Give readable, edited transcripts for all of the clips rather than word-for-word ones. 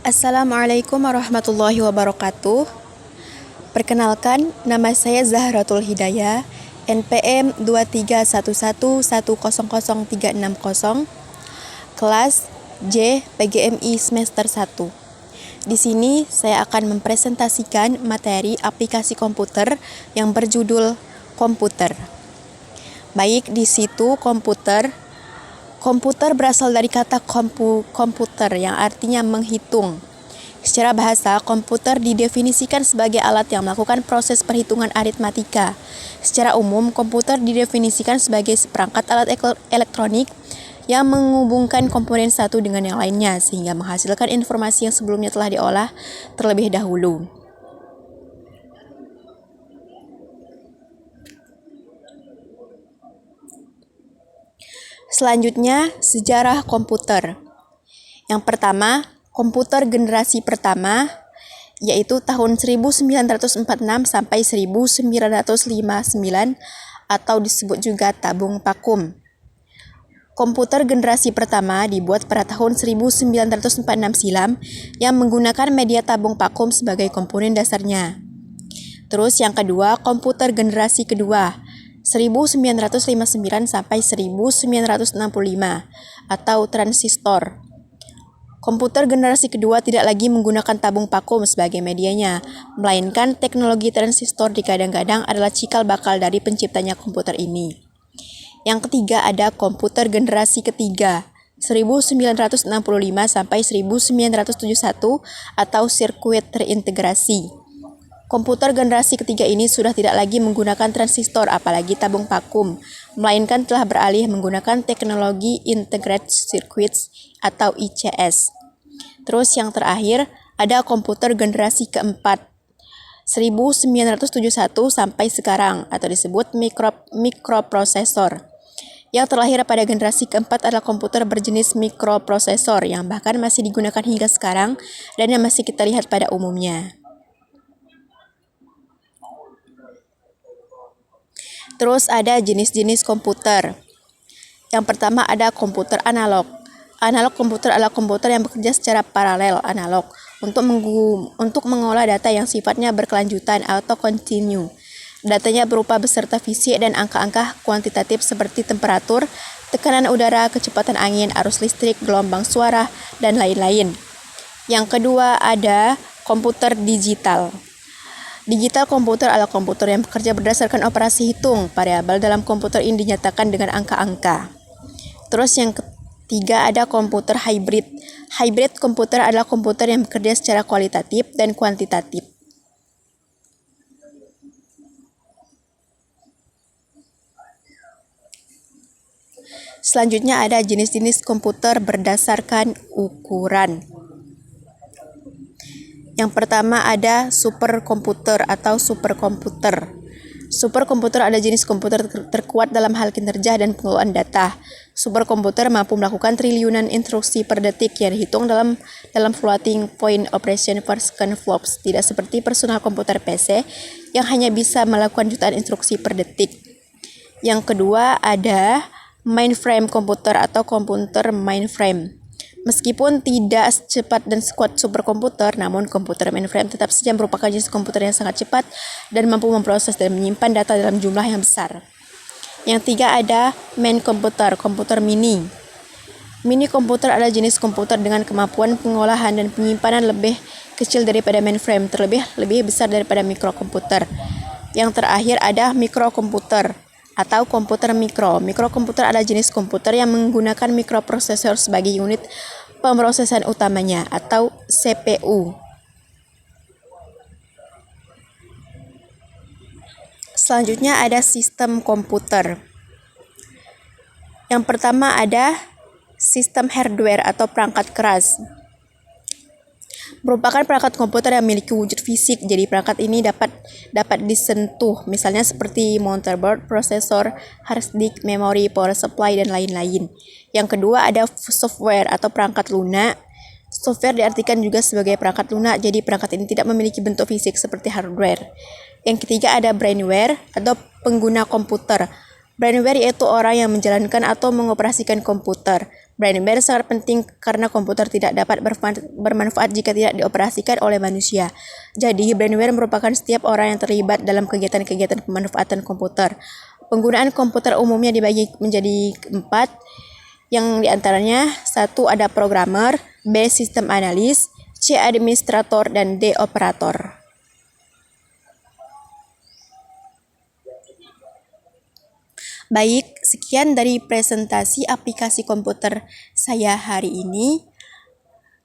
Assalamualaikum warahmatullahi wabarakatuh. Perkenalkan, nama saya Zahratul Hidayah, NPM 23111000360, kelas J PGMI semester 1. Di sini saya akan mempresentasikan materi aplikasi komputer yang berjudul komputer. Baik, di situ komputer berasal dari kata komputer yang artinya menghitung. Secara bahasa, komputer didefinisikan sebagai alat yang melakukan proses perhitungan aritmatika. Secara umum, komputer didefinisikan sebagai seperangkat alat elektronik yang menghubungkan komponen satu dengan yang lainnya sehingga menghasilkan informasi yang sebelumnya telah diolah terlebih dahulu. Selanjutnya, sejarah komputer. Yang pertama, komputer generasi pertama, yaitu tahun 1946 sampai 1959 atau disebut juga tabung vakum. Komputer generasi pertama dibuat pada tahun 1946 silam yang menggunakan media tabung vakum sebagai komponen dasarnya. Terus yang kedua, komputer generasi kedua, 1959 sampai 1965 atau transistor. Komputer generasi kedua tidak lagi menggunakan tabung vakum sebagai medianya, melainkan teknologi transistor digadang-gadang adalah cikal bakal dari penciptanya komputer ini. Yang ketiga ada komputer generasi ketiga, 1965 sampai 1971 atau sirkuit terintegrasi. Komputer generasi ketiga ini sudah tidak lagi menggunakan transistor apalagi tabung vakum, melainkan telah beralih menggunakan teknologi integrated circuits atau ICS. Terus yang terakhir ada komputer generasi keempat, 1971 sampai sekarang atau disebut mikroprosesor. Yang terakhir pada generasi keempat adalah komputer berjenis mikroprosesor yang bahkan masih digunakan hingga sekarang dan yang masih kita lihat pada umumnya. Terus ada jenis-jenis komputer. Yang pertama ada komputer analog. Analog komputer adalah komputer yang bekerja secara paralel analog untuk mengolah data yang sifatnya berkelanjutan atau kontinu. Datanya berupa beserta fisik dan angka-angka kuantitatif seperti temperatur, tekanan udara, kecepatan angin, arus listrik, gelombang suara, dan lain-lain. Yang kedua ada komputer digital. Digital komputer adalah komputer yang bekerja berdasarkan operasi hitung. Variabel dalam komputer ini dinyatakan dengan angka-angka. Terus yang ketiga ada komputer hybrid. Hybrid komputer adalah komputer yang bekerja secara kualitatif dan kuantitatif. Selanjutnya ada jenis-jenis komputer berdasarkan ukuran. Yang pertama ada superkomputer atau superkomputer. Superkomputer adalah jenis komputer terkuat dalam hal kinerja dan pengelolaan data. Superkomputer mampu melakukan triliunan instruksi per detik yang dihitung dalam floating point operation per second flops, tidak seperti personal komputer PC yang hanya bisa melakukan jutaan instruksi per detik. Yang kedua ada mainframe komputer atau komputer mainframe. Meskipun tidak secepat dan sekuat superkomputer, namun komputer mainframe tetap saja merupakan jenis komputer yang sangat cepat dan mampu memproses dan menyimpan data dalam jumlah yang besar. Yang tiga ada main komputer, komputer mini. Mini komputer adalah jenis komputer dengan kemampuan pengolahan dan penyimpanan lebih kecil daripada mainframe, lebih besar daripada mikrokomputer. Yang terakhir ada mikrokomputer atau komputer mikro. Mikrokomputer adalah jenis komputer yang menggunakan mikroprosesor sebagai unit pemrosesan utamanya atau CPU. Selanjutnya ada sistem komputer. Yang pertama ada sistem hardware atau perangkat keras. Merupakan perangkat komputer yang memiliki wujud fisik, jadi perangkat ini dapat disentuh, misalnya seperti motherboard, prosesor, hard disk, memori, power supply, dan lain-lain. Yang kedua ada software atau perangkat lunak. Software diartikan juga sebagai perangkat lunak, jadi perangkat ini tidak memiliki bentuk fisik seperti hardware. Yang ketiga ada brainware atau pengguna komputer. Brainware yaitu orang yang menjalankan atau mengoperasikan komputer. Brainware sangat penting karena komputer tidak dapat bermanfaat jika tidak dioperasikan oleh manusia. Jadi, brainware merupakan setiap orang yang terlibat dalam kegiatan-kegiatan pemanfaatan komputer. Penggunaan komputer umumnya dibagi menjadi 4, yang diantaranya 1. Ada programmer, B. Sistem analis, C. Administrator, dan D. Operator. Baik, sekian dari presentasi aplikasi komputer saya hari ini.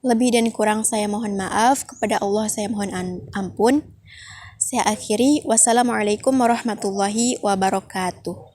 Lebih dan kurang saya mohon maaf, kepada Allah saya mohon ampun. Saya akhiri, wassalamualaikum warahmatullahi wabarakatuh.